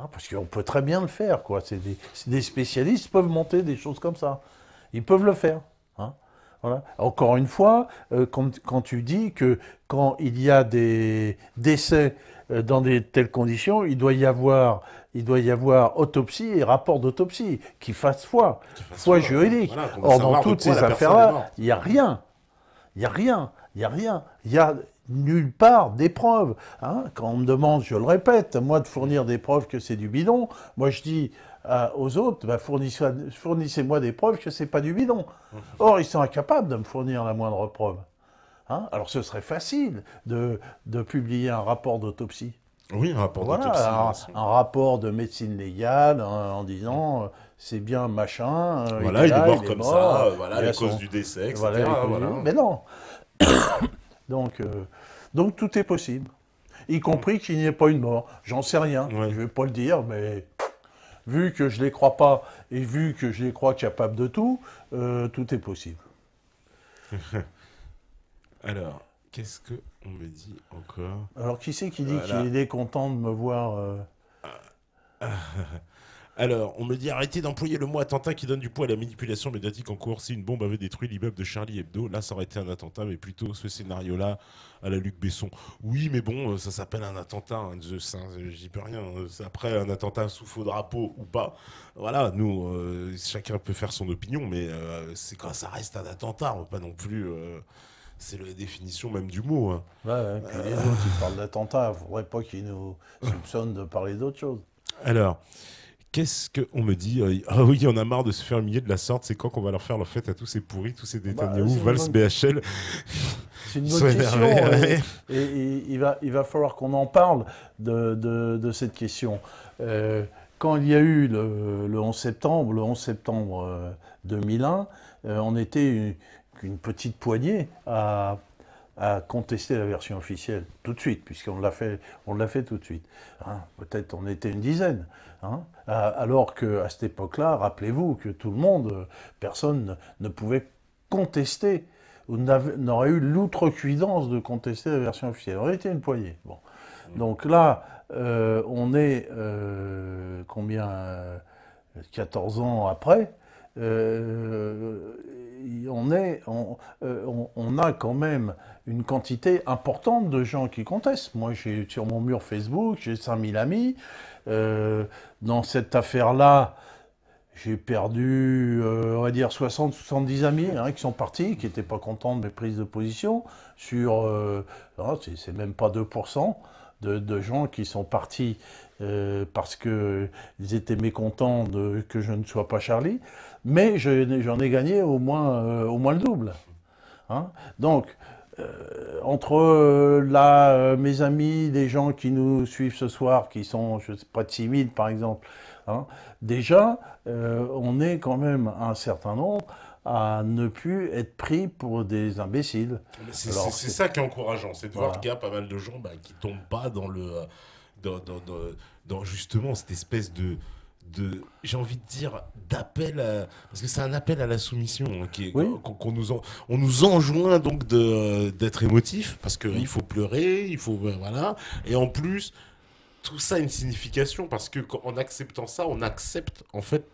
Hein, parce qu'on peut très bien le faire, quoi. Des spécialistes qui peuvent monter des choses comme ça. Ils peuvent le faire. Hein. Voilà. Encore une fois, quand tu dis que quand il y a des décès dans de telles conditions, il doit y avoir autopsie et rapport d'autopsie qui fasse foi juridique. Voilà, qu'on va Or, dans savoir de toutes quoi ces la personne est affaires-là, morte. il n'y a rien. Il n'y a rien. Il n'y a rien. Il n'y a nulle part des preuves. Hein. Quand on me demande, je le répète, moi de fournir des preuves que c'est du bidon, moi je dis aux autres, bah, fournissez-moi des preuves que c'est pas du bidon. Or, ils sont incapables de me fournir la moindre preuve. Hein. Alors ce serait facile de publier un rapport d'autopsie. Oui, un rapport d'autopsie. Voilà, un rapport de médecine légale en disant c'est bien machin. Voilà, il est mort il est comme mort, ça, voilà, il la a cause son- du décès, etc. voilà, les causes Voilà. mais non. Donc, donc tout est possible. Y compris qu'il n'y ait pas une mort. J'en sais rien. Ouais. Je ne vais pas le dire, mais vu que je ne les crois pas et vu que je les crois capables de tout, tout est possible. Alors, qu'est-ce qu'on me dit encore? Alors qui c'est qui dit Voilà. qu'il est content de me voir Alors, on me dit arrêtez d'employer le mot attentat qui donne du poids à la manipulation médiatique en cours. Si une bombe avait détruit l'immeuble de Charlie Hebdo, là ça aurait été un attentat, mais plutôt ce scénario-là à la Luc Besson. Oui, mais bon, ça s'appelle un attentat, Zeus, j'y peux rien. Après, un attentat sous faux drapeau ou pas, voilà, nous, chacun peut faire son opinion, mais c'est quand ça reste un attentat, on va pas non plus. C'est la définition même du mot. Hein. Ouais, puis les autres, ils parlent d'attentat. Il ne faudrait pas qu'ils nous soupçonnent de parler d'autre chose. Alors. Qu'est-ce qu'on me dit? Ah oui, on a marre de se faire humilier de la sorte. C'est quand qu'on va leur faire leur fête à tous ces pourris, tous ces Netanyahou, c'est une Valls, bonne- BHL. C'est une Ils bonne sont question. énervés. Et il va falloir qu'on en parle de cette question. Quand il y a eu le 11 septembre 2001, on était une petite poignée à contester la version officielle tout de suite, puisqu'on l'a fait tout de suite. Hein, peut-être on était une dizaine. Hein, alors qu'à cette époque-là, rappelez-vous que tout le monde, personne ne pouvait contester ou n'aurait eu l'outrecuidance de contester la version officielle. On était une poignée. Bon. Donc là, on est combien 14 ans après. On a quand même une quantité importante de gens qui contestent. Moi, sur mon mur Facebook, j'ai 5000 amis. Dans cette affaire-là, j'ai perdu, on va dire, 60-70 amis qui sont partis, qui n'étaient pas contents de mes prises de position. C'est même pas 2% de gens qui sont partis parce qu'ils étaient mécontents que je ne sois pas Charlie. Mais j'en ai gagné au moins le double. Hein. Donc, entre mes amis, des gens qui nous suivent ce soir, qui sont, je sais pas, de 6000 par exemple, hein, déjà, on est quand même un certain nombre à ne plus être pris pour des imbéciles. C'est ça qui est encourageant, c'est de voir qu'il y a pas mal de gens qui tombent pas dans dans justement cette espèce de j'ai envie de dire d'appel parce que c'est un appel à la soumission on nous enjoint donc d'être émotif parce qu'il faut pleurer, il faut voilà, et en plus tout ça a une signification parce que en acceptant ça on accepte en fait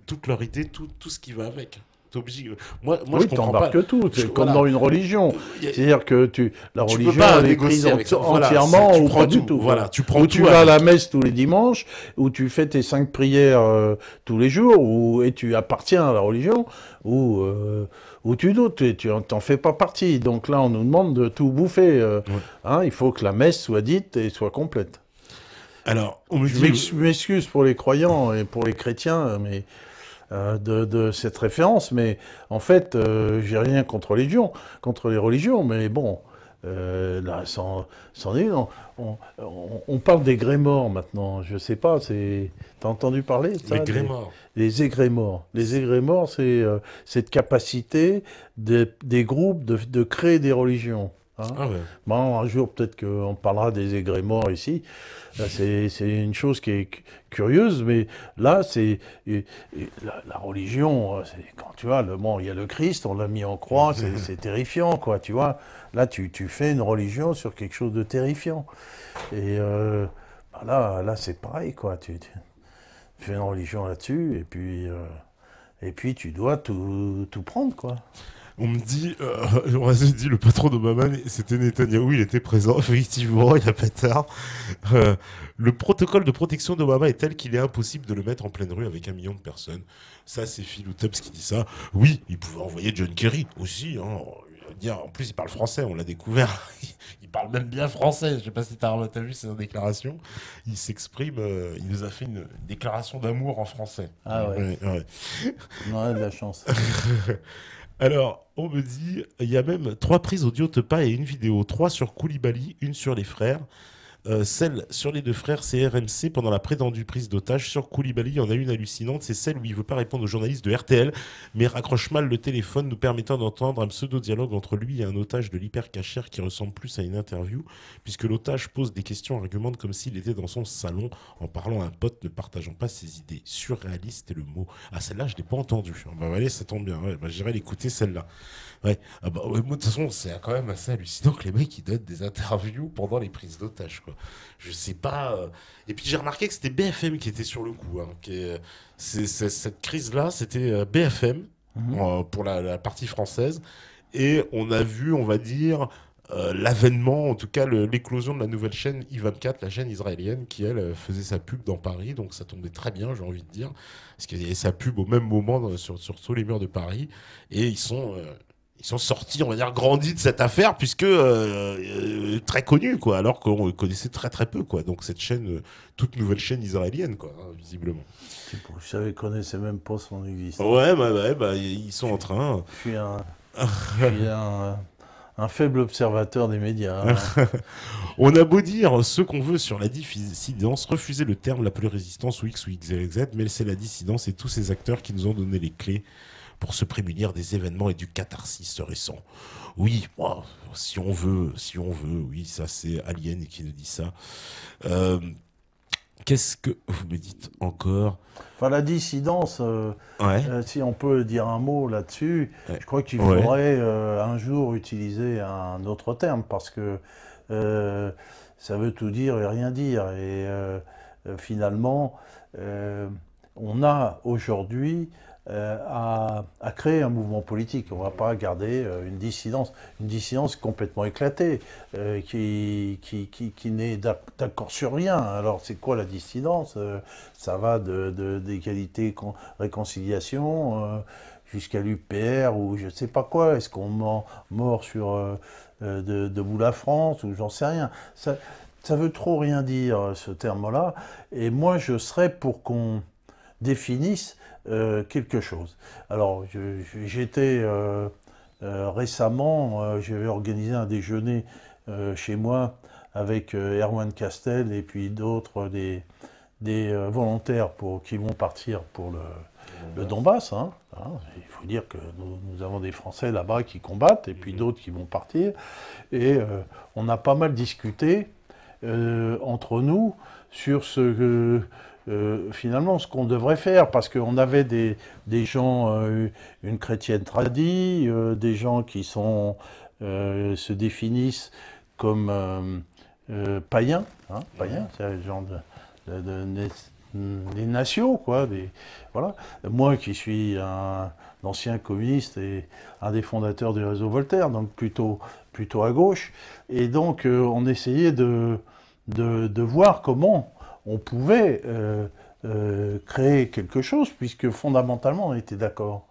toute leur idée, tout ce qui va avec. Obligé. Moi je comprends pas. Que tout, c'est comme dans une religion. C'est-à-dire que la religion elle est prise entièrement ou pas du tout. Voilà, tu prends ou tu vas à la messe tous les dimanches, ou tu fais tes 5 prières tous les jours, et tu appartiens à la religion, ou tu doutes, et tu n'en fais pas partie. Donc là, on nous demande de tout bouffer. Il faut que la messe soit dite et soit complète. Alors, je m'excuse pour les croyants et pour les chrétiens, mais... de cette référence, mais en fait, j'ai rien contre les religions, mais bon, là, on parle des grémors maintenant, je sais pas, t'as entendu parler de ça? Les égrémors. Les égrémors, c'est cette capacité des groupes de créer des religions. Hein. Ah ouais. Bon, un jour, peut-être qu'on parlera des égrémors ici. C'est une chose qui est curieuse, mais là, c'est la religion. Quand tu vois, il y a le Christ, on l'a mis en croix, c'est terrifiant, quoi. Tu vois, là, tu fais une religion sur quelque chose de terrifiant. Et Là c'est pareil, quoi. Tu fais une religion là-dessus, et puis tu dois tout prendre, quoi. On me dit, on m'a dit le patron d'Obama, c'était Netanyahou, il était présent, effectivement, il n'y a pas tard. Le protocole de protection d'Obama est tel qu'il est impossible de le mettre en pleine rue avec 1 million de personnes. Ça, c'est Phil Tubbs qui dit ça. Oui, il pouvait envoyer John Kerry aussi. Hein. En plus, il parle français, on l'a découvert. Il parle même bien français. Je ne sais pas si tu as vu ses déclarations. Il s'exprime, il nous a fait une déclaration d'amour en français. Ah ouais. On a de la chance. Alors, on me dit, il y a même 3 prises audio Tepa et une vidéo. 3 sur Koulibaly, une sur les frères. Celle sur les 2 frères, c'est RMC pendant la prétendue prise d'otage. Sur Koulibaly, il y en a une hallucinante. C'est celle où il ne veut pas répondre aux journalistes de RTL, mais raccroche mal le téléphone, nous permettant d'entendre un pseudo-dialogue entre lui et un otage de l'hypercachère qui ressemble plus à une interview, puisque l'otage pose des questions, argumente comme s'il était dans son salon en parlant à un pote ne partageant pas ses idées. Surréaliste est le mot. Ah, celle-là, je ne l'ai pas entendue. Bah, allez, ça tombe bien. Ouais, bah, j'irai l'écouter, celle-là. Ouais. Ah bah, ouais, moi, de toute façon, c'est quand même assez hallucinant que les mecs ils donnent des interviews pendant les prises d'otages, quoi. Je sais pas. Et puis j'ai remarqué que c'était BFM qui était sur le coup. Hein, cette crise-là, c'était BFM pour la partie française. Et on a vu, on va dire, l'avènement, en tout cas l'éclosion de la nouvelle chaîne I24, la chaîne israélienne, qui elle faisait sa pub dans Paris. Donc ça tombait très bien, j'ai envie de dire. Parce qu'il y avait sa pub au même moment sur tous les murs de Paris. Et ils sont sortis, on va dire, grandis de cette affaire, puisque très connus, quoi, alors qu'on connaissait très très peu, quoi. Donc cette chaîne, toute nouvelle chaîne israélienne, quoi, hein, visiblement. Je savais qu'on connaissait même pas son existence. Ouais, ils sont en train. Je suis un faible observateur des médias. Hein. On a beau dire ce qu'on veut sur la dissidence, refuser le terme la plus résistance ou X ou YZ, mais c'est la dissidence et tous ces acteurs qui nous ont donné les clés pour se prémunir des événements et du catharsis récent. Oui, bon, si on veut, oui, ça c'est Alien qui nous dit ça. Qu'est-ce que vous me dites encore? Enfin, la dissidence, si on peut dire un mot là-dessus, je crois qu'il faudrait un jour utiliser un autre terme, parce que ça veut tout dire et rien dire. Et finalement, on a aujourd'hui à créer un mouvement politique. On ne va pas garder une dissidence complètement éclatée, qui n'est d'accord sur rien. Alors c'est quoi la dissidence? Ça va d'égalité, réconciliation, jusqu'à l'UPR ou je ne sais pas quoi. Est-ce qu'on mord sur debout la France ou j'en sais rien. Ça veut trop rien dire, ce terme-là. Et moi, je serais pour qu'on définisse quelque chose. Alors, j'étais récemment, j'avais organisé un déjeuner chez moi avec Erwan Castel et puis d'autres des volontaires qui vont partir pour le Donbass. Hein. Il faut dire que nous avons des Français là-bas qui combattent et puis d'autres qui vont partir. Et on a pas mal discuté entre nous sur finalement ce qu'on devrait faire, parce qu'on avait des gens, une chrétienne tradie, des gens qui se définissent comme païens, païens, c'est le genre des nations, quoi. Voilà. Moi qui suis un ancien communiste et un des fondateurs du réseau Voltaire, donc plutôt à gauche, et donc on essayait de voir comment on pouvait créer quelque chose, puisque fondamentalement on était d'accord.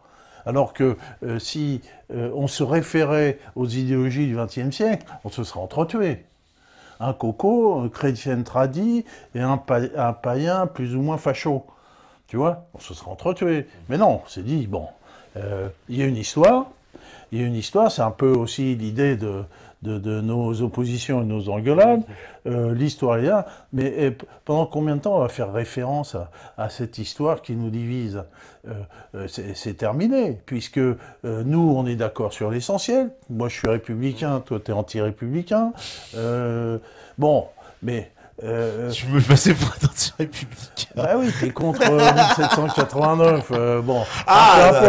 Alors que si on se référait aux idéologies du XXe siècle, on se serait entretués. Un coco, un chrétien tradit et un païen plus ou moins facho. Tu vois, on se serait entretués. Mais non, on s'est dit, bon, il y a une histoire. Il y a une histoire, c'est un peu aussi l'idée de nos oppositions et nos engueulades. L'histoire est là, mais pendant combien de temps on va faire référence à cette histoire qui nous divise? C'est terminé, puisque nous, on est d'accord sur l'essentiel. Moi, je suis républicain, toi, tu es anti-républicain. Bon, mais... Je me passais pour être anti-républicain. Bah oui, t'es contre 1789. Bon.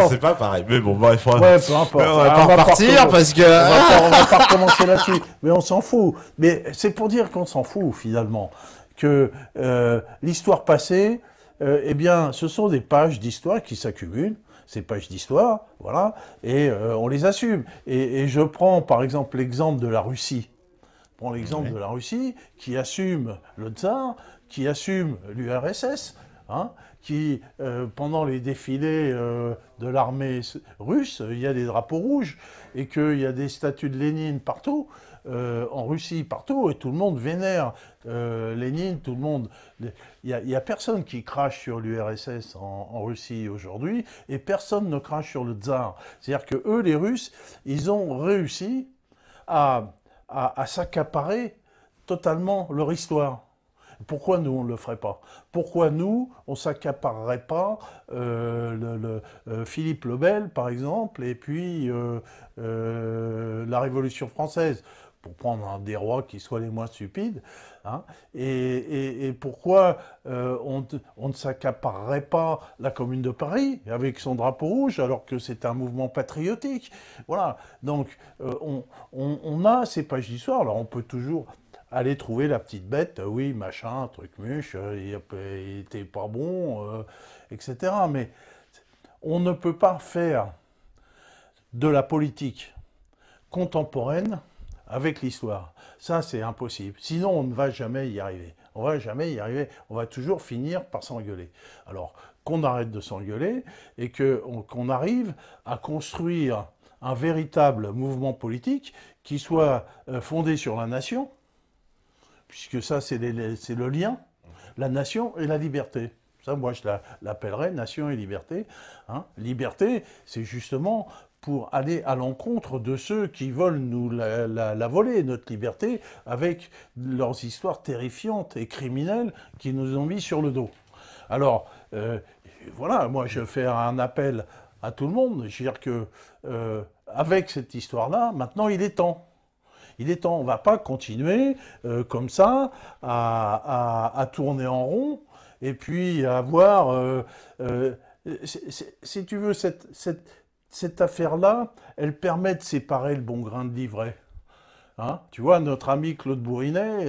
C'est pas pareil. Mais bon, bref. Ouais, peu importe. On va pas repartir parce que. On va pas recommencer là-dessus. Mais on s'en fout. Mais c'est pour dire qu'on s'en fout, finalement. que l'histoire passée, eh bien, ce sont des pages d'histoire qui s'accumulent, ces pages d'histoire, voilà, et on les assume. Et je prends par exemple l'exemple de la Russie. Je prends l'exemple de la Russie qui assume le tsar, qui assume l'URSS, hein, qui, pendant les défilés de l'armée russe, il y a des drapeaux rouges et qu'il y a des statues de Lénine partout, en Russie partout, et tout le monde vénère Lénine, tout le monde... Il y a personne qui crache sur l'URSS en Russie aujourd'hui, et personne ne crache sur le tsar. C'est-à-dire que eux, les Russes, ils ont réussi à s'accaparer totalement leur histoire. Pourquoi nous, on ne le ferait pas? Pourquoi nous, on ne s'accaparerait pas Philippe le Bel, par exemple, et puis la Révolution française, pour prendre un des rois qui soient les moins stupides, hein, et pourquoi on ne s'accaparerait pas la Commune de Paris avec son drapeau rouge alors que c'est un mouvement patriotique? Voilà, donc on a ces pages d'histoire, alors on peut toujours aller trouver la petite bête, oui, machin, truc muche, il était pas bon, etc. Mais on ne peut pas faire de la politique contemporaine avec l'histoire. Ça, c'est impossible. Sinon, on ne va jamais y arriver. On ne va jamais y arriver. On va toujours finir par s'engueuler. Alors, qu'on arrête de s'engueuler et qu'on arrive à construire un véritable mouvement politique qui soit fondé sur la nation, puisque ça, c'est le lien, la nation et la liberté. Ça, moi, je l'appellerais nation et liberté. Hein. Liberté, c'est justement pour aller à l'encontre de ceux qui veulent nous la voler, notre liberté, avec leurs histoires terrifiantes et criminelles qui nous ont mis sur le dos. Alors, voilà, moi, je fais un appel à tout le monde. Je veux dire que, avec cette histoire-là, maintenant, il est temps. Il est temps, on ne va pas continuer comme ça à tourner en rond et puis à avoir... si tu veux, cette affaire-là, elle permet de séparer le bon grain de l'ivraie. Hein, tu vois, notre ami Claude Bourrinet,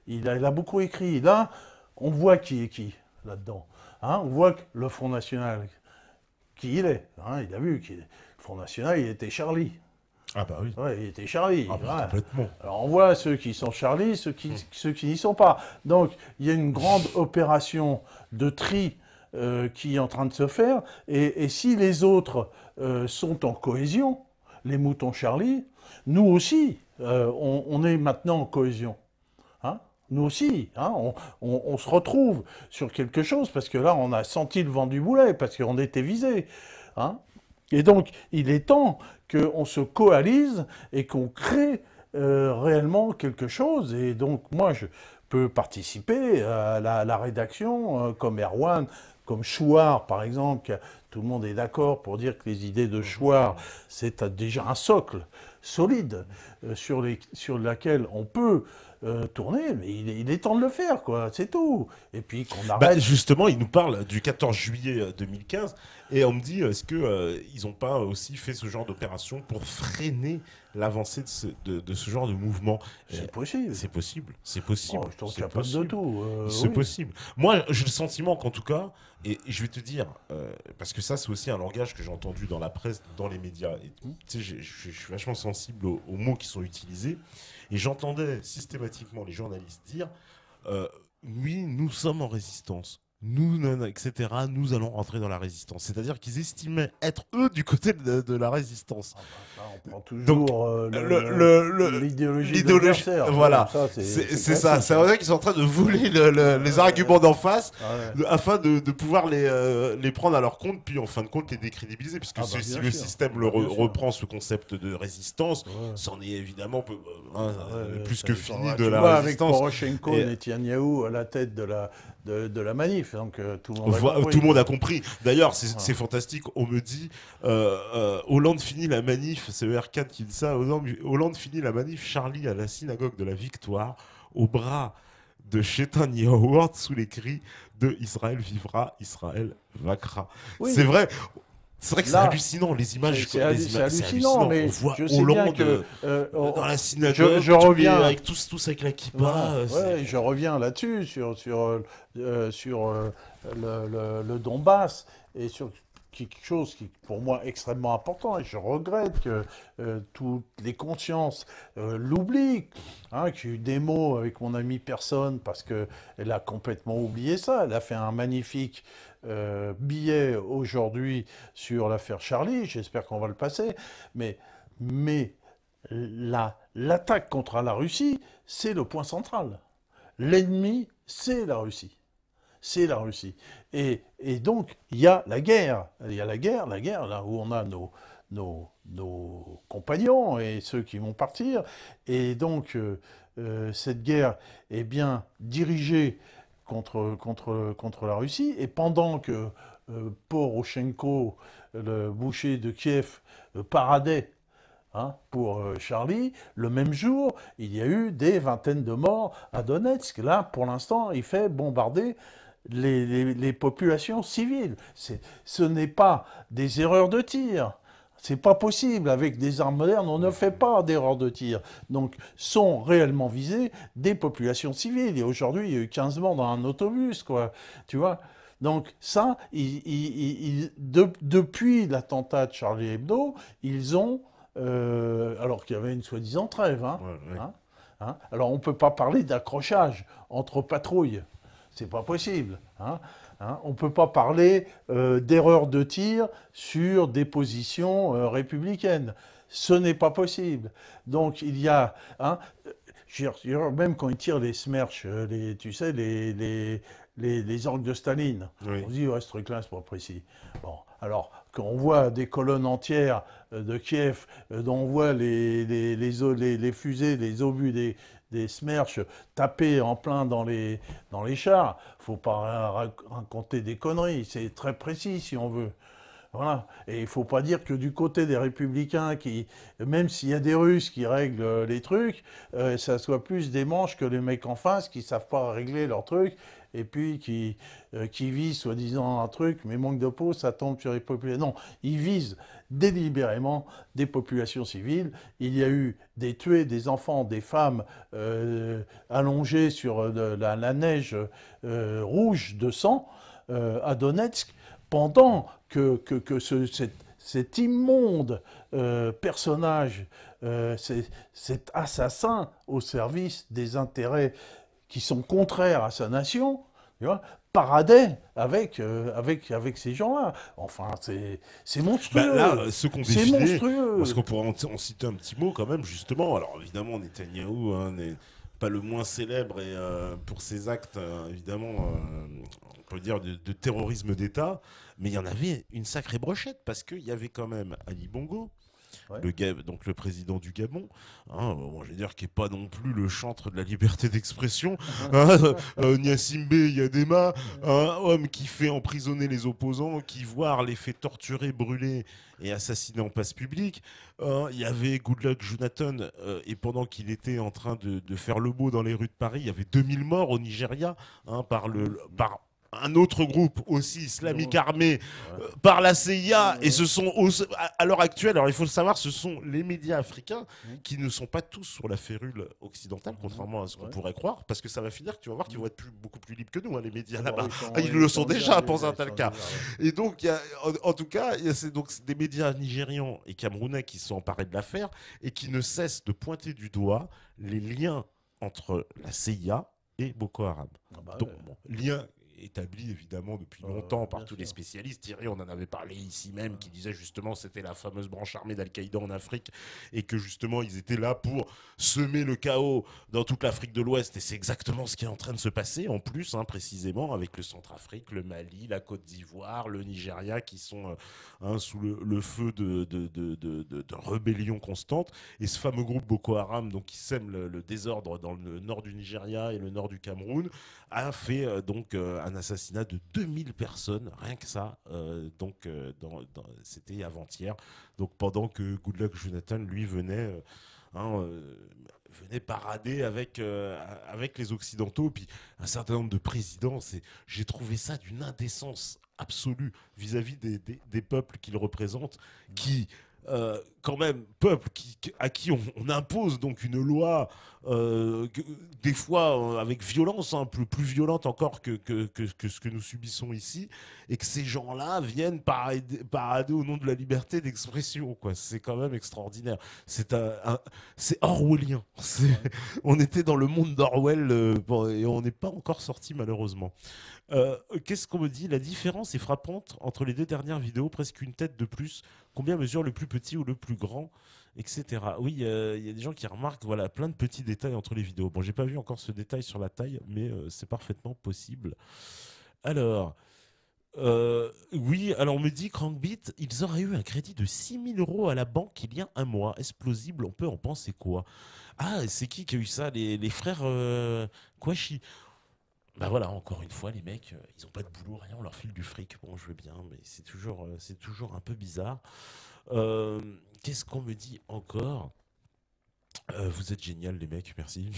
il a beaucoup écrit. Là, on voit qui est qui là-dedans. Hein, on voit que le Front National, qui il est. Hein, il a vu que le Front National, il était Charlie. Ah bah oui. Ouais, il était Charlie. Ah bah, complètement. Alors on voit ceux qui sont Charlie, ceux qui n'y sont pas. Donc il y a une grande opération de tri qui est en train de se faire. Et si les autres sont en cohésion, les moutons Charlie, nous aussi, on est maintenant en cohésion. Hein, nous aussi, hein, on se retrouve sur quelque chose, parce que là, on a senti le vent du boulet, parce qu'on était visé. Hein. Et donc, il est temps qu'on se coalise et qu'on crée réellement quelque chose. Et donc, moi, je peux participer à la rédaction, comme Erwan, comme Chouard, par exemple. Tout le monde est d'accord pour dire que les idées de Chouard, c'est déjà un socle solide sur laquelle on peut tourner, mais il est temps de le faire, quoi, c'est tout. Et puis qu'on arrête... Bah, justement, il nous parle du 14 juillet 2015, et on me dit, est-ce qu'ils n'ont pas aussi fait ce genre d'opération pour freiner l'avancée de ce genre de mouvement? C'est possible. C'est possible, c'est possible. Oh, je suis capable de tout. C'est oui. possible. Moi, j'ai le sentiment qu'en tout cas, et je vais te dire, parce que ça, c'est aussi un langage que j'ai entendu dans la presse, dans les médias, et tout. Tu sais, je suis vachement sensible aux mots qui sont utilisés, et j'entendais systématiquement les journalistes dire oui, nous sommes en résistance. Nous, etc., nous allons rentrer dans la résistance. C'est-à-dire qu'ils estimaient être, eux, du côté de la résistance. Ah bah ça, on prend toujours l'idéologie de l'idéologie, l'adversaire. voilà. C'est ça. C'est vrai qu'ils sont en train de voler les arguments d'en face afin de pouvoir les prendre à leur compte, puis en fin de compte les décrédibiliser. Puisque si le système reprend ce concept de résistance, c'en est évidemment plus que fini de la résistance. Avec Poroshenko et Netanyahou à la tête de la manif, donc tout le monde a compris. D'ailleurs, c'est fantastique. On me dit Hollande finit la manif, c'est R4 qui dit ça. Hollande finit la manif, Charlie à la synagogue de la Victoire, au bras de Chetan Howard, sous les cris de Israël vivra, Israël vaincra. Oui. C'est vrai. C'est vrai que c'est Là, hallucinant, les images. c'est C'est hallucinant, mais on voit je sais bien Hollande que dans la synagogue, je reviens avec tous avec la kippa. voilà, ouais, je reviens là-dessus sur le Donbass et sur quelque chose qui est pour moi extrêmement important et je regrette que toutes les consciences l'oublient. Hein, que j'ai eu des mots avec mon amie Personne parce qu'elle a complètement oublié ça. Elle a fait un magnifique billet aujourd'hui sur l'affaire Charlie. J'espère qu'on va le passer. Mais l'attaque contre la Russie, c'est le point central. L'ennemi, c'est la Russie. C'est la Russie. Et donc, il y a la guerre. Il y a la guerre là où on a nos compagnons et ceux qui vont partir. Et donc, cette guerre est bien dirigée contre la Russie. Et pendant que Poroshenko, le boucher de Kiev, paradait pour Charlie, le même jour, il y a eu des vingtaines de morts à Donetsk. Là, pour l'instant, il fait bombarder les populations civiles. Ce n'est pas des erreurs de tir. C'est pas possible. Avec des armes modernes, on ne fait pas d'erreurs de tir. Donc, sont réellement visées des populations civiles. Et aujourd'hui, il y a eu 15 morts dans un autobus, quoi. Tu vois ? Donc ça, depuis l'attentat de Charlie Hebdo, ils ont alors qu'il y avait une soi-disant trêve. Alors on ne peut pas parler d'accrochage entre patrouilles. C'est pas possible. On ne peut pas parler d'erreur de tir sur des positions républicaines. Ce n'est pas possible. Donc il y a... même quand ils tirent les Smerch, tu sais, les orgues de Staline, on se dit, ouais, ce truc-là, c'est pas précis. Bon, alors, quand on voit des colonnes entières de Kiev, dont on voit les fusées, les obus des Smerch tapés en plein dans les chars, faut pas raconter des conneries, c'est très précis si on veut. Voilà. Et il ne faut pas dire que du côté des républicains, même s'il y a des Russes qui règlent les trucs, ça soit plus des manches que les mecs en face qui ne savent pas régler leurs trucs et puis qui visent soi-disant un truc, mais manque de peau, ça tombe sur les populations. Non, ils visent délibérément des populations civiles. Il y a eu des tués, des enfants, des femmes allongés sur la neige rouge de sang à Donetsk, pendant que cet immonde personnage, cet assassin au service des intérêts qui sont contraires à sa nation, tu vois, paradait avec ces gens-là. Enfin, c'est monstrueux. Là, ceux qu'on c'est défilé, monstrueux. parce qu'on pourrait en citer un petit mot quand même, justement. Alors évidemment, Netanyahou n'est pas le moins célèbre et, pour ses actes, évidemment, on peut dire de terrorisme d'État, mais il y en avait une sacrée brochette, parce qu'il y avait quand même Ali Bongo, donc le président du Gabon, bon, je veux dire, qui n'est pas non plus le chantre de la liberté d'expression, Gnassingbé Yadema, un homme qui fait emprisonner les opposants, qui voire les fait torturer, brûler et assassiner en place publique. Il y avait Goodluck Jonathan, et pendant qu'il était en train de faire le beau dans les rues de Paris, il y avait 2000 morts au Nigeria par un autre groupe aussi islamique armé par la CIA, et ce sont à l'heure actuelle, alors il faut le savoir, ce sont les médias africains qui ne sont pas tous sur la férule occidentale, contrairement à ce qu'on pourrait croire, parce que ça va finir, tu vas voir qu'ils vont être beaucoup plus libres que nous, les médias là-bas. Ils le sont déjà dans un tel cas. Et donc, en tout cas, c'est donc des médias nigérians et camerounais qui se sont emparés de l'affaire et qui ne cessent de pointer du doigt les liens entre la CIA et Boko Haram. Donc, lien établi évidemment depuis longtemps par tous les spécialistes. Thierry, on en avait parlé ici même, qui disait justement c'était la fameuse branche armée d'Al-Qaïda en Afrique, et que justement ils étaient là pour semer le chaos dans toute l'Afrique de l'Ouest, et c'est exactement ce qui est en train de se passer en plus, précisément avec le Centrafrique, le Mali, la Côte d'Ivoire, le Nigeria, qui sont sous le feu de rébellions constantes, et ce fameux groupe Boko Haram, donc, qui sème le désordre dans le nord du Nigeria et le nord du Cameroun, a fait un assassinat de 2000 personnes, rien que ça, c'était avant-hier, donc pendant que Goodluck Jonathan, lui, venait hein, venait parader avec les Occidentaux, puis un certain nombre de présidents. J'ai trouvé ça d'une indécence absolue vis-à-vis des peuples qu'ils représentent, qui, quand même, peuples à qui on impose donc une loi, des fois avec violence, hein, plus violente encore que ce que nous subissons ici, et que ces gens-là viennent parader au nom de la liberté d'expression, quoi. C'est quand même extraordinaire. C'est orwellien. On était dans le monde d'Orwell, bon, et on n'est pas encore sorti malheureusement. Qu'est-ce qu'on me dit? La différence est frappante entre les deux dernières vidéos, presque une tête de plus. Combien mesure le plus petit ou le plus grand, etc. Oui, il y a des gens qui remarquent, voilà, plein de petits détails entre les vidéos. Bon, j'ai pas vu encore ce détail sur la taille, mais c'est parfaitement possible. Alors, oui, alors on me dit Crankbeat, ils auraient eu un crédit de 6 000 € à la banque il y a un mois. Est-ce plausible? On peut en penser quoi? Ah, c'est qui a eu ça? Les frères Kouachi. Bah voilà, encore une fois, les mecs, ils ont pas de boulot, rien, on leur file du fric. Bon, je veux bien, mais c'est toujours un peu bizarre. Euh, Qu'est-ce qu'on me dit encore? Vous êtes génial, les mecs, merci.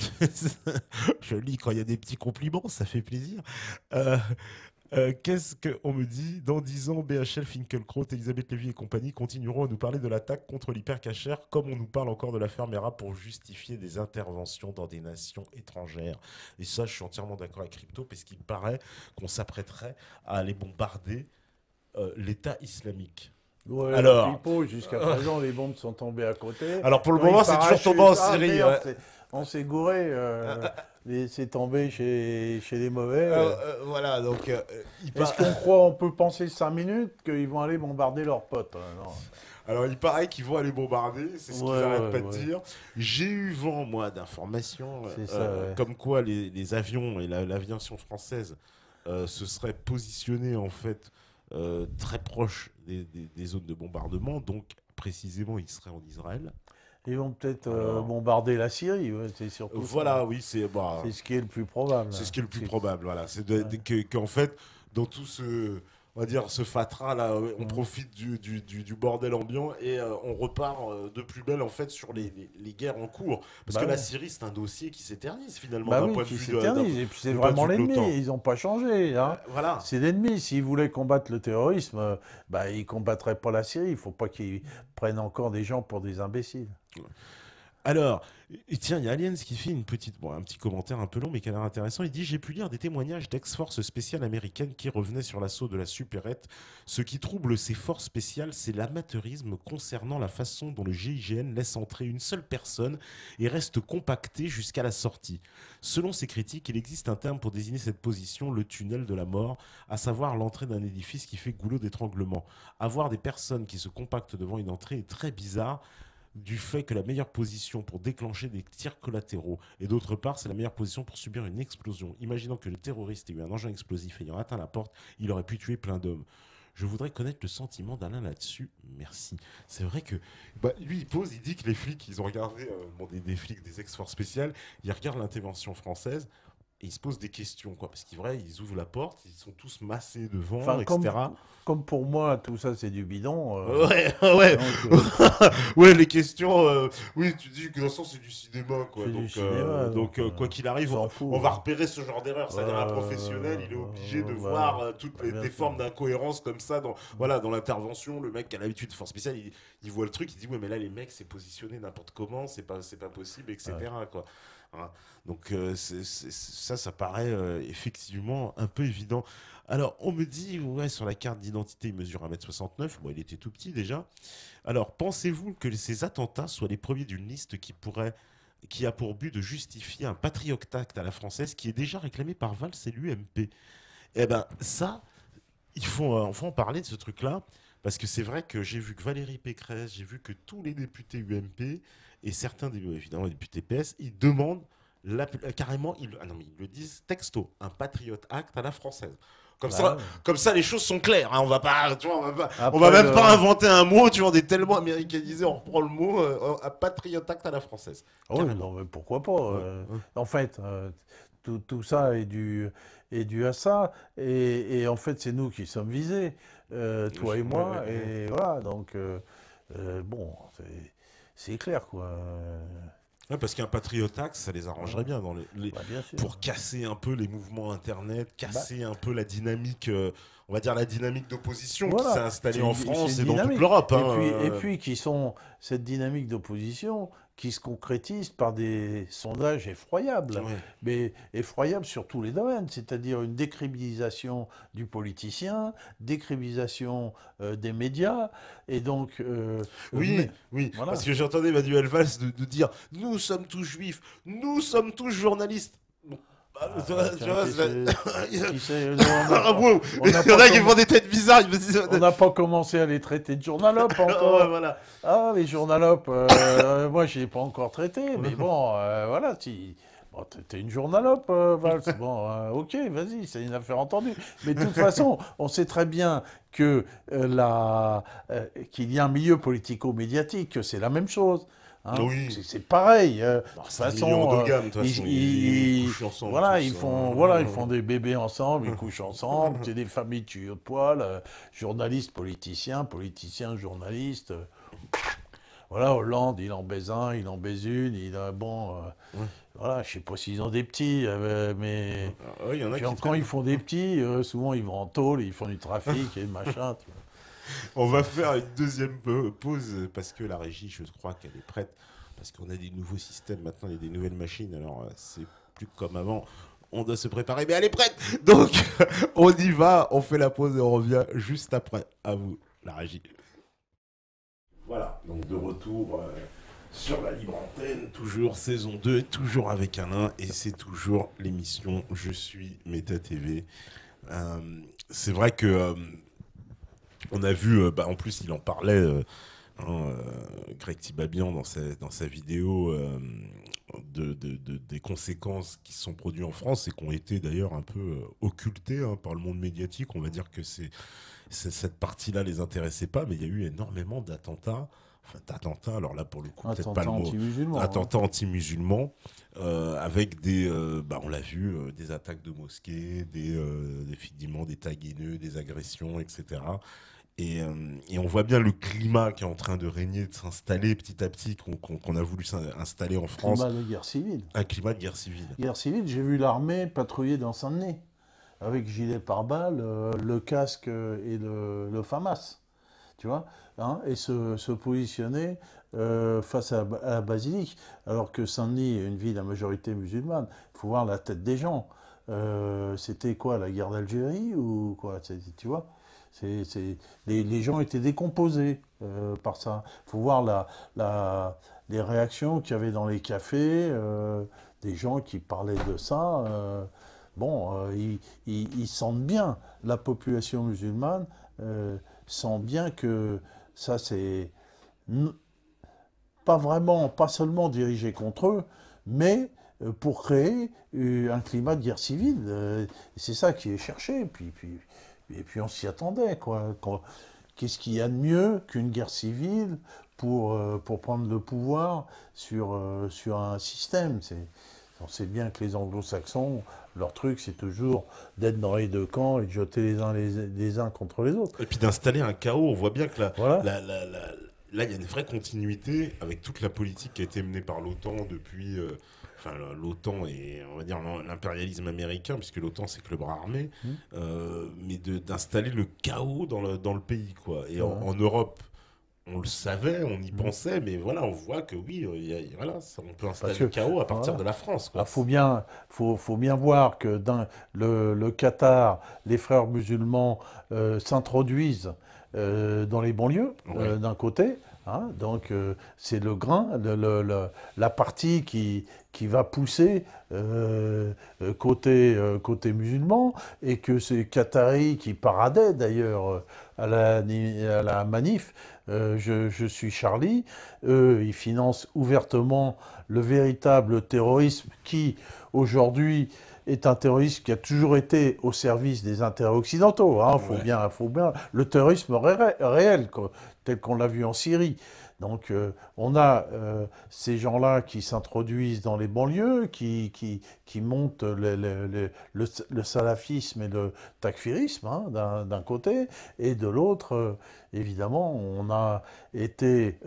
Je lis quand il y a des petits compliments, ça fait plaisir. Euh, Qu'est-ce qu'on me dit? Dans 10 ans, BHL, Finkielkraut, Elisabeth Lévy et compagnie continueront à nous parler de l'attaque contre l'hypercachère comme on nous parle encore de l'affaire Mera pour justifier des interventions dans des nations étrangères. Et ça, je suis entièrement d'accord avec Crypto, parce qu'il paraît qu'on s'apprêterait à aller bombarder l'État islamique. Ouais, Alors, Pipo, jusqu'à présent, les bombes sont tombées à côté. alors pour le Quand moment, ils c'est toujours parachute, tombé en ah, Syrie. merde, Ouais. on s'est gouré. C'est tombé chez les mauvais. Voilà, donc Est-ce qu'on croit, on peut penser 5 minutes qu'ils vont aller bombarder leurs potes? Non. alors, il paraît qu'ils vont aller bombarder, c'est ce qu'ils Ouais, n'arrêtent ouais, pas de ouais. dire. J'ai eu vent, moi, d'informations C'est ça, ouais. comme quoi les avions et l'aviation française se seraient positionnés, en fait, très proches des zones de bombardement. Donc, précisément, ils seraient en Israël. Ils vont peut-être Alors, bombarder la Syrie, ouais, c'est surtout voilà, ça. oui, C'est ce qui est le plus probable. c'est ce qui est le plus C'est- probable. Voilà. C'est ouais. qu'en fait, dans tout on va dire, ce fatras là, on Mhm. profite du bordel ambiant et on repart de plus belle en fait sur les guerres en cours. Parce que Bah la ouais. Syrie, c'est un dossier qui s'éternise finalement Bah d'un oui, point de qui vue s'éternise. Et puis c'est du point de vraiment vue de l'ennemi. l'OTAN. Ils n'ont pas changé, hein. Voilà. C'est l'ennemi. S'ils voulaient combattre le terrorisme, bah, ils ne combattraient pas la Syrie. Il ne faut pas qu'ils prennent encore des gens pour des imbéciles. Alors, et tiens, il y a Aliens qui fait un petit commentaire un peu long, mais qui a l'air intéressant. Il dit: J'ai pu lire des témoignages d'ex-forces spéciales américaines qui revenaient sur l'assaut de la supérette. Ce qui trouble ces forces spéciales, c'est l'amateurisme concernant la façon dont le GIGN laisse entrer une seule personne et reste compacté jusqu'à la sortie. Selon ces critiques, il existe un terme pour désigner cette position, le tunnel de la mort, à savoir l'entrée d'un édifice qui fait goulot d'étranglement. Avoir des personnes qui se compactent devant une entrée est très bizarre, du fait que la meilleure position pour déclencher des tirs collatéraux, et d'autre part, c'est la meilleure position pour subir une explosion. Imaginons que le terroriste ait eu un engin explosif ayant atteint la porte, il aurait pu tuer plein d'hommes. Je voudrais connaître le sentiment d'Alain là-dessus. Merci. C'est vrai que lui, il dit que les flics, ils ont regardé, des flics des ex-forces spéciales, ils regardent l'intervention française et ils se posent des questions, quoi. Parce qu'ils vrai, ils ouvrent la porte, ils sont tous massés devant, Enfin, etc. comme pour moi, tout ça, c'est du bidon. Ouais, ouais. Donc, Ouais, les questions. Oui, tu dis que dans le sens c'est du cinéma, quoi. c'est du cinéma. Quoi qu'il On arrive, s'en fout. on va repérer ce genre d'erreur. C'est-à-dire un Ouais, professionnel, il est obligé de bah, voir toutes bien les sûr. formes d'incohérence comme ça dans l'intervention. Le mec qui a l'habitude de force spéciale, il voit le truc, il dit ouais, mais là les mecs c'est positionné n'importe comment, c'est pas possible, etc. Quoi. Hein. Donc ça paraît effectivement un peu évident. Alors, on me dit, ouais, sur la carte d'identité, il mesure 1,69 m. Bon, il était tout petit déjà. Alors, pensez-vous que ces attentats soient les premiers d'une liste qui a pour but de justifier un Patriot Act à la française qui est déjà réclamé par Valls et l'UMP? Eh ben, ça, faut en parler de ce truc-là. Parce que c'est vrai que j'ai vu que Valérie Pécresse, j'ai vu que tous les députés UMP et certains évidemment, députés PS, ils demandent carrément, non, mais ils le disent texto, un Patriot Act à la française. Bah, ouais. Comme ça, les choses sont claires. Hein. On va pas, tu vois, on va Après, même pas inventer un mot. Tu vois, on est tellement américanisé, on reprend le mot un Patriot Act à la française. oui, Carrément. non, mais pourquoi pas. Ouais, ouais. En fait, tout ça est dû à ça. Et en fait, c'est nous qui sommes visés, toi et moi. Ouais. Et voilà, donc, bon, c'est clair, quoi. Ouais, parce qu'un Patriot Act, ça les arrangerait bien Bah, bien sûr. pour casser un peu les mouvements Internet, Bah, casser un peu la dynamique, on va dire la dynamique d'opposition qui s'est voilà, installée c'est en c'est France une et dans toute dynamique. l'Europe. Hein, Et puis qui sont cette dynamique d'opposition qui se concrétise par des sondages effroyables, ouais. mais effroyables sur tous les domaines, c'est-à-dire une décrédibilisation du politicien, décrédibilisation des médias, et donc, Oui, oui, voilà. parce que j'entendais Manuel Valls de dire nous sommes tous juifs, nous sommes tous journalistes. Bon, bah, tu Tiens, vois, qui sait, Ah, wow. on Il n'a y en pas, a qui font des têtes bizarres. Ils me disent, on n'a pas commencé à les traiter de journalopes ouais, encore. voilà. Ah, les journalopes, moi, je ne les ai pas encore traités, mais bon, voilà, si... Bon, t'es une journalope, Valls. Bon, ok, vas-y, c'est une affaire entendue. Mais de toute façon, on sait très bien que qu'il y a un milieu politico-médiatique, que c'est la même chose. Hein. Oui. C'est pareil. De toute C'est un milieu façon, endogame, de toute façon. Ils couchent ensemble. voilà, tous, ils font des bébés ensemble, ils couchent ensemble. C'est des familles tuyaux de poil, journalistes, politiciens, journalistes. Voilà, Hollande, il en baise un, il en baise une, bon, Ouais. voilà, je sais pas s'ils ont des petits, mais Ah, ouais, il y en a puis qui quand ils font des petits, souvent ils vont en tôle, ils font du trafic et machin. Tu vois. On va faire une deuxième pause parce que la régie, je crois qu'elle est prête. Parce qu'on a des nouveaux systèmes maintenant, il y a des nouvelles machines. Alors, c'est plus comme avant. On doit se préparer, mais elle est prête. Donc, on y va, on fait la pause et on revient juste après. À vous, la régie. Voilà, donc de retour sur la libre antenne, toujours saison 2, toujours avec Alain, et c'est toujours l'émission Je suis Méta TV. C'est vrai que on a vu, en plus il en parlait, Greg Tibabian dans sa vidéo des conséquences qui se sont produites en France et qui ont été d'ailleurs un peu occultées par le monde médiatique. On va dire que cette partie-là les intéressait pas, mais il y a eu énormément d'attentats. Enfin, d'attentats, alors là pour le coup, peut-être pas le mot. Anti-musulmans. Attentats anti-musulmans, avec on l'a vu, des attaques de mosquées, effectivement des tags haineux, des agressions, etc. Et on voit bien le climat qui est en train de régner, de s'installer petit à petit, qu'on a voulu installer en France. Climat de guerre civile. Un climat de guerre civile. Guerre civile, j'ai vu l'armée patrouiller dans Saint-Denis, avec gilet pare-balles, le casque et le FAMAS, tu vois, hein, et se positionner face à la basilique, alors que Saint-Denis est une ville à majorité musulmane. Il faut voir la tête des gens. C'était quoi, la guerre d'Algérie ou quoi, tu vois? Les gens étaient décomposés par ça. Il faut voir les réactions qu'il y avait dans les cafés, des gens qui parlaient de ça. Ils sentent bien, la population musulmane sent bien que ça, c'est pas seulement dirigé contre eux, mais pour créer un climat de guerre civile. C'est ça qui est cherché. Et puis on s'y attendait, quoi. Qu'est-ce qu'il y a de mieux qu'une guerre civile pour prendre le pouvoir sur un système? On sait bien que les anglo-saxons, leur truc, c'est toujours d'être dans les deux camps et de jeter les uns contre les autres. Et puis d'installer un chaos. On voit bien que Voilà. là, il y a une vraie continuité avec toute la politique qui a été menée par l'OTAN depuis... l'OTAN et on va dire l'impérialisme américain, puisque l'OTAN c'est que le bras armé, mais d'installer le chaos dans le pays, quoi. Et en Europe, on le savait, on y pensait, mais voilà, on voit que oui, on peut installer le chaos à partir de la France, quoi. Faut bien voir que dans le Qatar, les frères musulmans s'introduisent dans les banlieues, d'un côté. Hein, donc c'est le grain, la partie qui va pousser côté musulman, et que ces Qataris qui paradaient d'ailleurs à la manif, je suis Charlie, eux ils financent ouvertement le véritable terrorisme qui aujourd'hui est un terrorisme qui a toujours été au service des intérêts occidentaux. Hein, faut bien le terrorisme réel, tel qu'on l'a vu en Syrie. Donc on a ces gens-là qui s'introduisent dans les banlieues, qui montent le salafisme et le takfirisme hein, d'un côté, et de l'autre, évidemment, on a été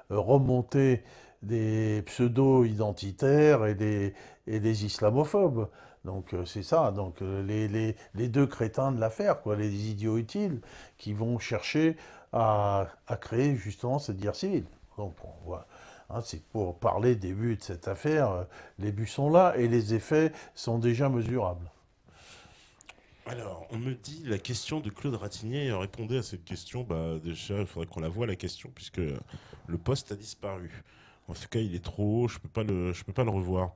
remonté des pseudo-identitaires et des islamophobes. Donc c'est ça, donc les deux crétins de l'affaire, quoi, les idiots utiles qui vont chercher à créer justement cette guerre civile. Donc on voit, hein, c'est pour parler des buts de cette affaire, les buts sont là et les effets sont déjà mesurables. Alors, on me dit la question de Claude Ratignier. Répondez à cette question. Bah, déjà, il faudrait qu'on la voie, la question, puisque le poste a disparu. En tout cas, il est trop haut, je peux pas le revoir.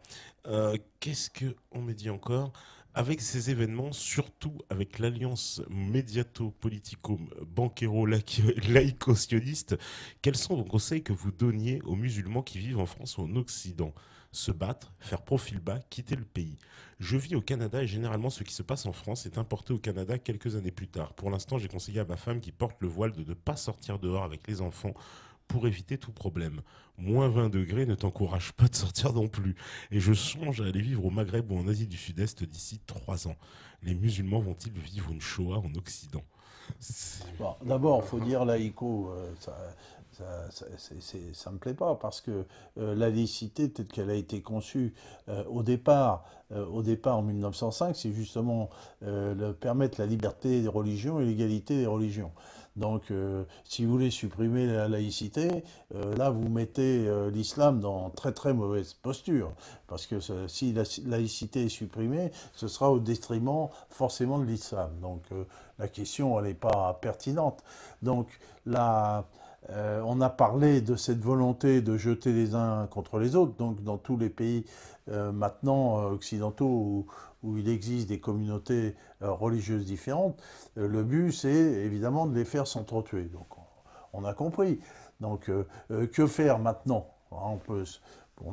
Qu'est-ce qu'on me dit encore? Avec ces événements, surtout avec l'alliance médiato-politico-banquero-laïco-sioniste, quels sont vos conseils que vous donniez aux musulmans qui vivent en France ou en Occident? Se battre, faire profil bas, quitter le pays. Je vis au Canada et généralement ce qui se passe en France est importé au Canada quelques années plus tard. Pour l'instant, j'ai conseillé à ma femme qui porte le voile de ne pas sortir dehors avec les enfants pour éviter tout problème. Moins 20 degrés ne t'encourage pas de sortir non plus. Et je songe à aller vivre au Maghreb ou en Asie du Sud-Est d'ici 3 ans. Les musulmans vont-ils vivre une Shoah en Occident? Bon, d'abord, il faut dire laïco, ça me plaît pas parce que la laïcité telle qu'elle a été conçue au départ en 1905, c'est justement permettre la liberté des religions et l'égalité des religions. Donc, si vous voulez supprimer la laïcité, là, vous mettez l'islam dans très très mauvaise posture. Parce que si la laïcité est supprimée, ce sera au détriment forcément de l'islam. Donc, la question, elle n'est pas pertinente. Donc, on a parlé de cette volonté de jeter les uns contre les autres. Donc, dans tous les pays maintenant occidentaux où il existe des communautés religieuses différentes, le but, c'est évidemment de les faire s'entretuer. Donc, on a compris. Donc, que faire maintenant? On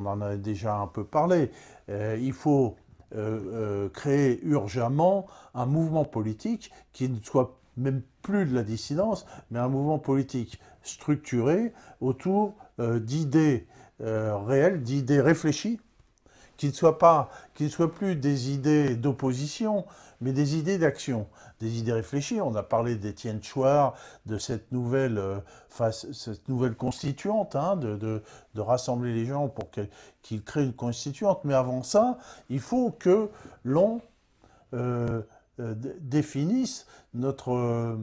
en a déjà un peu parlé. Il faut créer urgemment un mouvement politique qui ne soit même plus de la dissidence, mais un mouvement politique structuré autour d'idées réelles, d'idées réfléchies, qui ne soient plus des idées d'opposition, mais des idées d'action, des idées réfléchies. On a parlé d'Étienne Chouard, de cette nouvelle constituante, hein, de rassembler les gens pour qu'ils créent une constituante. Mais avant ça, il faut que l'on définisse notre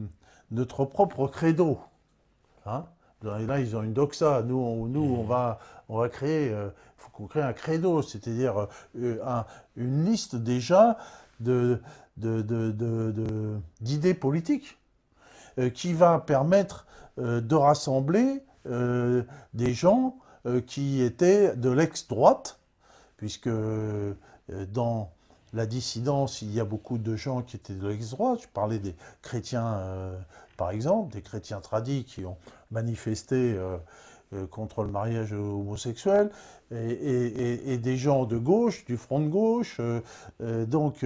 propre credo. Hein. Là, ils ont une doxa. Nous, on va créer, faut qu'on crée un credo, c'est-à-dire une liste déjà d'idées politiques qui va permettre de rassembler des gens qui étaient de l'ex-droite, puisque dans la dissidence, il y a beaucoup de gens qui étaient de l'ex-droite. Je parlais des chrétiens, par exemple, des chrétiens tradis qui ont manifesté contre le mariage homosexuel, et des gens de gauche, du front de gauche. Donc,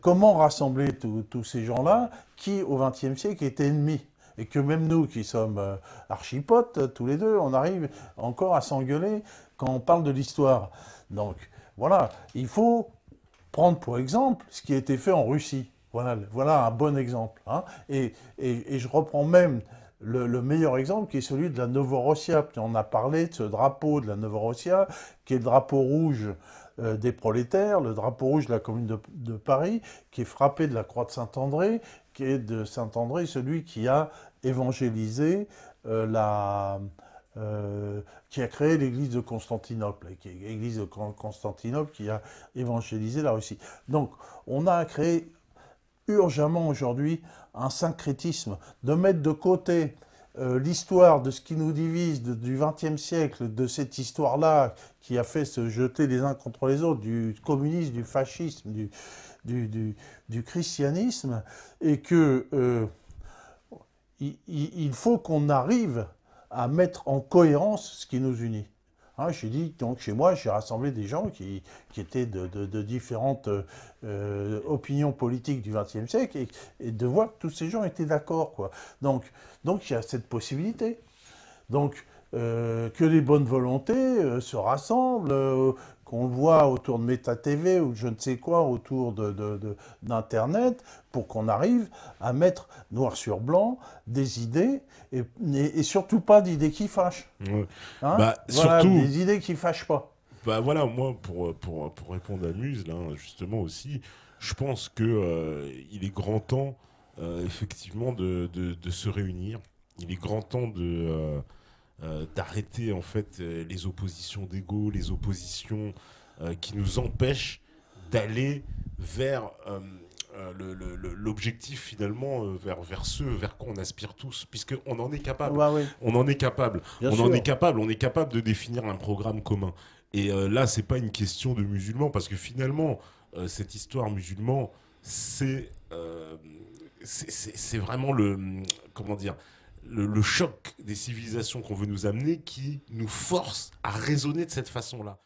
comment rassembler tous ces gens-là qui, au XXe siècle, étaient ennemis? Et que même nous, qui sommes archipotes, tous les deux, on arrive encore à s'engueuler quand on parle de l'histoire. Donc, voilà, il faut prendre pour exemple ce qui a été fait en Russie. Voilà un bon exemple. Hein. Et je reprends même le meilleur exemple qui est celui de la Novorossia. On a parlé de ce drapeau de la Novorossia, qui est le drapeau rouge des prolétaires, le drapeau rouge de la Commune de Paris, qui est frappé de la croix de Saint-André, qui est de Saint-André celui qui a évangélisé qui a créé l'église de Constantinople, l'église de Constantinople qui a évangélisé la Russie. Donc, on a créé urgemment aujourd'hui un syncrétisme, de mettre de côté l'histoire de ce qui nous divise du XXe siècle, de cette histoire-là qui a fait se jeter les uns contre les autres, du communisme, du fascisme, du christianisme, et que il faut qu'on arrive à mettre en cohérence ce qui nous unit. Hein, j'ai dit, donc chez moi, j'ai rassemblé des gens qui étaient de différentes opinions politiques du XXe siècle et de voir que tous ces gens étaient d'accord, quoi. Donc il y a cette possibilité. Donc, que les bonnes volontés se rassemblent, qu'on le voit autour de Meta TV ou je ne sais quoi, autour d'Internet, pour qu'on arrive à mettre noir sur blanc des idées, et surtout pas d'idées qui fâchent. Ouais. Hein, Bah, voilà, surtout, des idées qui fâchent pas. bah voilà, moi, pour répondre à Muse, là, justement aussi, je pense que il est grand temps, effectivement, de se réunir. Il est grand temps d'arrêter, en fait, les oppositions d'ego, les oppositions qui nous empêchent d'aller vers l'objectif, finalement, vers ce vers quoi on aspire tous, puisqu'on en est capable. Bah oui, On en est capable. bien On en est sûr. capable. On est capable de définir un programme commun. Et là, c'est pas une question de musulmans, parce que finalement, cette histoire musulman, c'est vraiment comment dire, le choc des civilisations qu'on veut nous amener qui nous force à raisonner de cette façon-là.